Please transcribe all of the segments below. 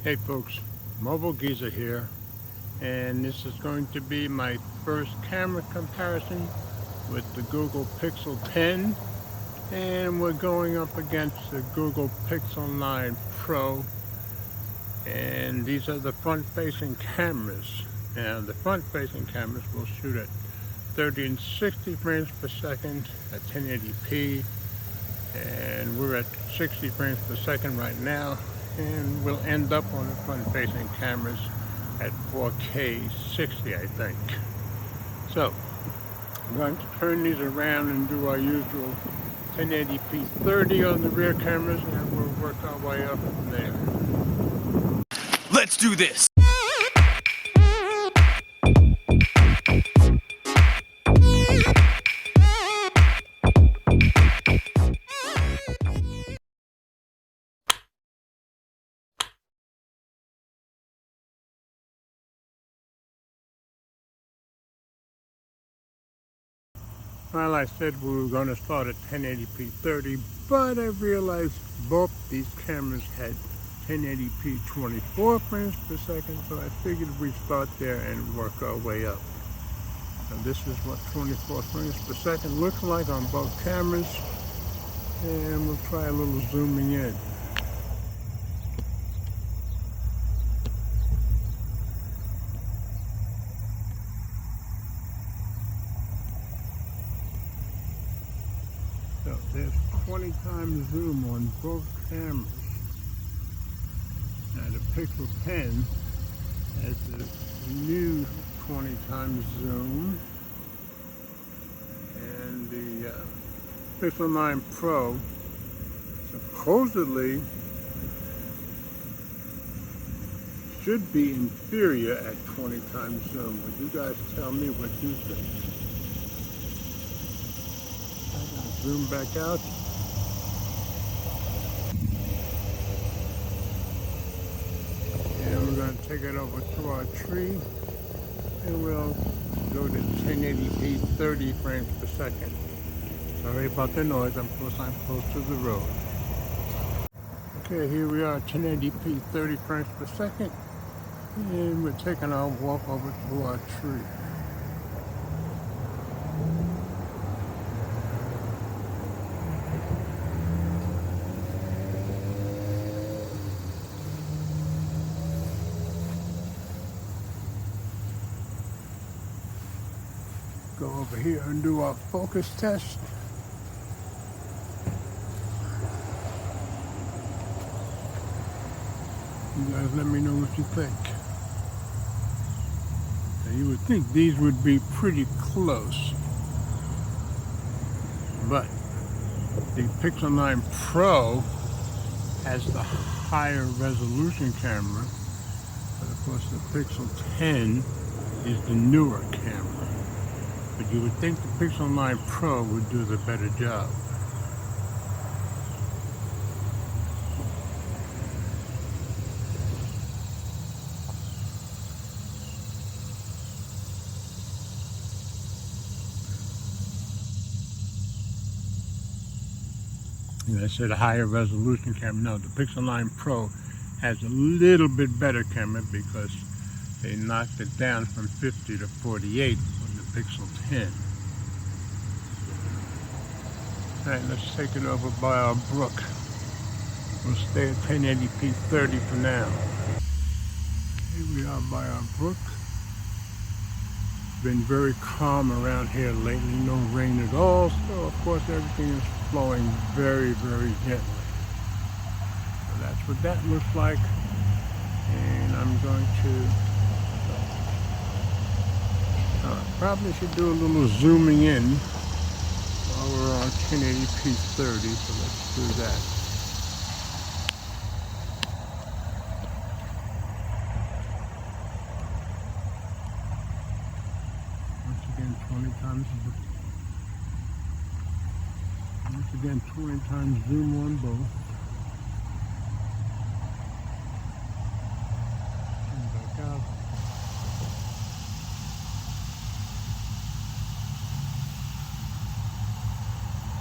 Hey folks, Mobile Geezer here, and this is going to be my first camera comparison with the Google Pixel 10, and we're going up against the Google Pixel 9 Pro, and these are the front-facing cameras. Now the front-facing cameras will shoot at 30 and 60 frames per second at 1080p, and we're at 60 frames per second right now, and we'll end up on the front-facing cameras at 4K 60, I think. So I'm going to turn these around and do our usual 1080p 30 on the rear cameras, and we'll work our way up from there. Let's do this! Well, I said we were going to start at 1080p 30, but I realized both these cameras had 1080p 24 frames per second, so I figured we'd start there and work our way up. And this is what 24 frames per second looks like on both cameras, and we'll try a little zooming in. So there's 20 times zoom on both cameras. Now the Pixel 10 has the new 20 times zoom, and the Pixel 9 Pro supposedly should be inferior at 20 times zoom, but you guys tell me what you think. Zoom back out. And we're going to take it over to our tree, and we'll go to 1080p 30 frames per second. Sorry about the noise, I'm close to the road. Okay, here we are, 1080p 30 frames per second, and we're taking our walk over to our tree. Go over here and do our focus test. You guys let me know what you think. Now, you would think these would be pretty close, but the Pixel 9 Pro has the higher resolution camera, but of course the Pixel 10 is the newer camera. But you would think the Pixel 9 Pro would do the better job. I said a higher resolution camera. No, the Pixel 9 Pro has a little bit better camera because they knocked it down from 50 to 48 on the Pixel 10. Alright, let's take it over by our brook. We'll stay at 1080p 30 for now. Here we are by our brook. Been very calm around here lately, no rain at all, so of course everything is flowing very, very gently. So that's what that looks like, and I'm going to probably should do a little zooming in while we're on 1080p 30, so let's do that. Once again, 20 times zoom on both. And back out.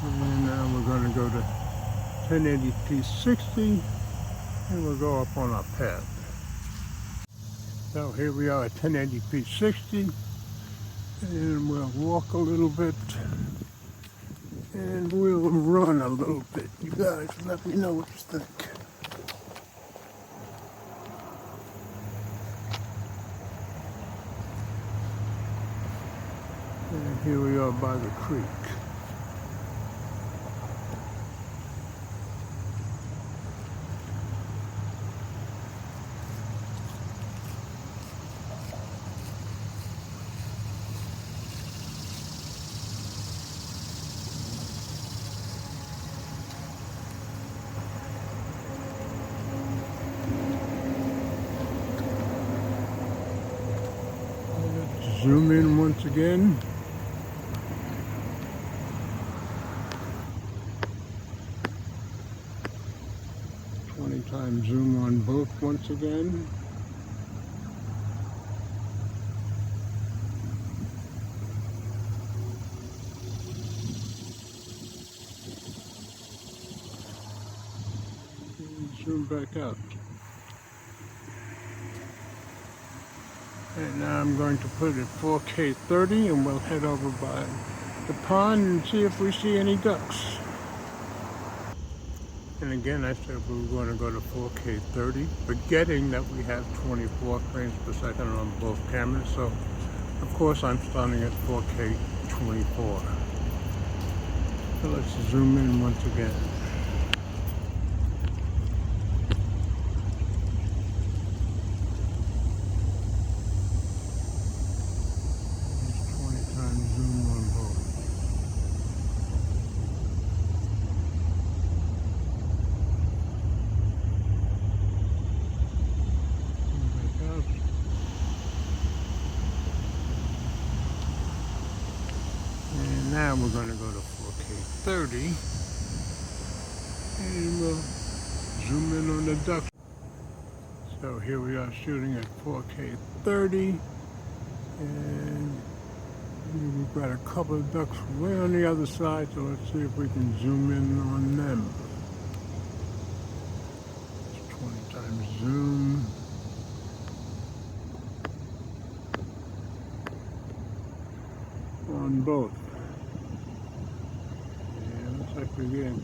And now we're going to go to 1080p 60, and we'll go up on our path. So here we are at 1080p 60, and we'll walk a little bit, and we'll run a little bit. You guys let me know what you think. And here we are by the creek. Let's zoom in once again. Times zoom on both once again. And zoom back out. And now I'm going to put it 4K 30, and we'll head over by the pond and see if we see any ducks. And again, I said we were going to go to 4K 30, forgetting that we have 24 frames per second on both cameras. So, of course, I'm starting at 4K 24. So let's zoom in once again. There's 20 times zoom on both. And now we're going to go to 4K 30, and we'll zoom in on the duck. So here we are shooting at 4K 30, and we've got a couple of ducks way on the other side, so let's see if we can zoom in on them. It's 20 times zoom. On both. And looks like we're getting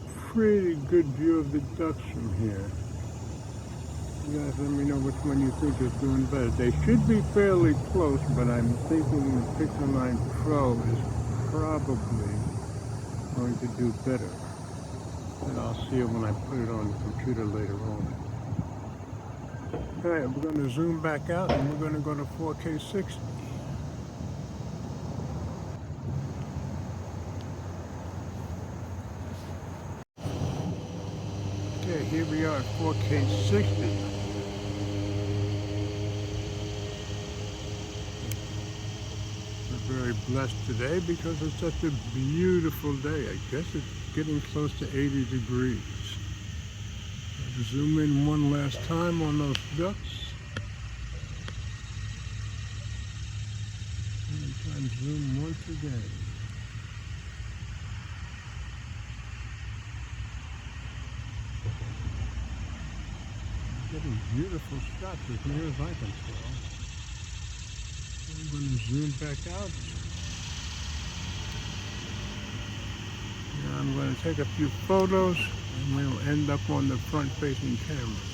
a pretty good view of the ducks from here. You guys let me know which one you think is doing better. They should be fairly close, but I'm thinking the Pixel 9 Pro is probably going to do better. And I'll see it when I put it on the computer later on. Alright, we're going to zoom back out, and we're going to go to 4K 60. Okay, here we are at 4K 60. We're very blessed today because it's such a beautiful day. I guess it's getting close to 80 degrees. Let's zoom in one last time on those ducks. And zoom once again. Getting beautiful shots as near as I can tell. I'm going to zoom back out. Now I'm going to take a few photos, and we'll end up on the front-facing camera.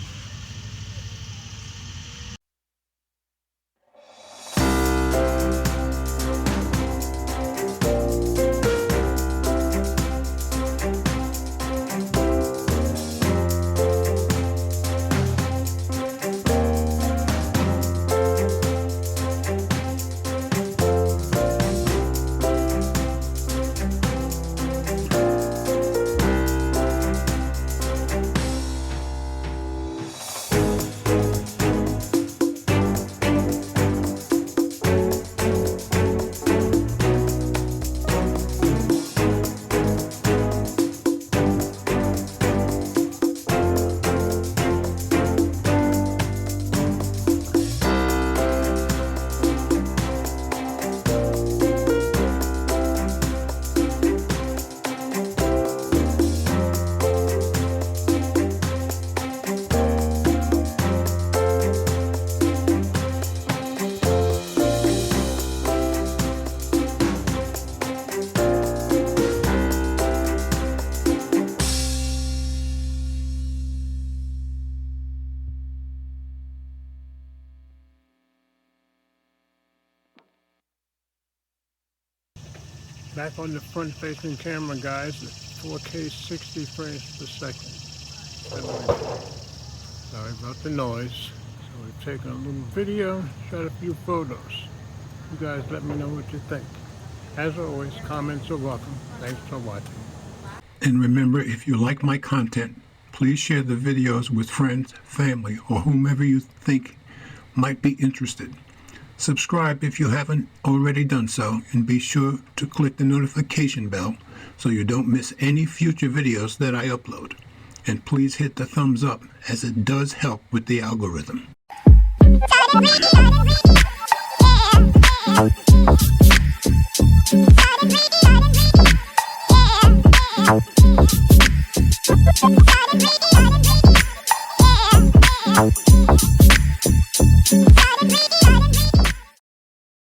Back on the front-facing camera, guys, at 4K 60 frames per second. Sorry about the noise. So we've taken a little video, shot a few photos. You guys let me know what you think. As always, comments are welcome. Thanks for watching. And remember, if you like my content, please share the videos with friends, family, or whomever you think might be interested. Subscribe if you haven't already done so, and be sure to click the notification bell so you don't miss any future videos that I upload. And please hit the thumbs up, as it does help with the algorithm. Yeah.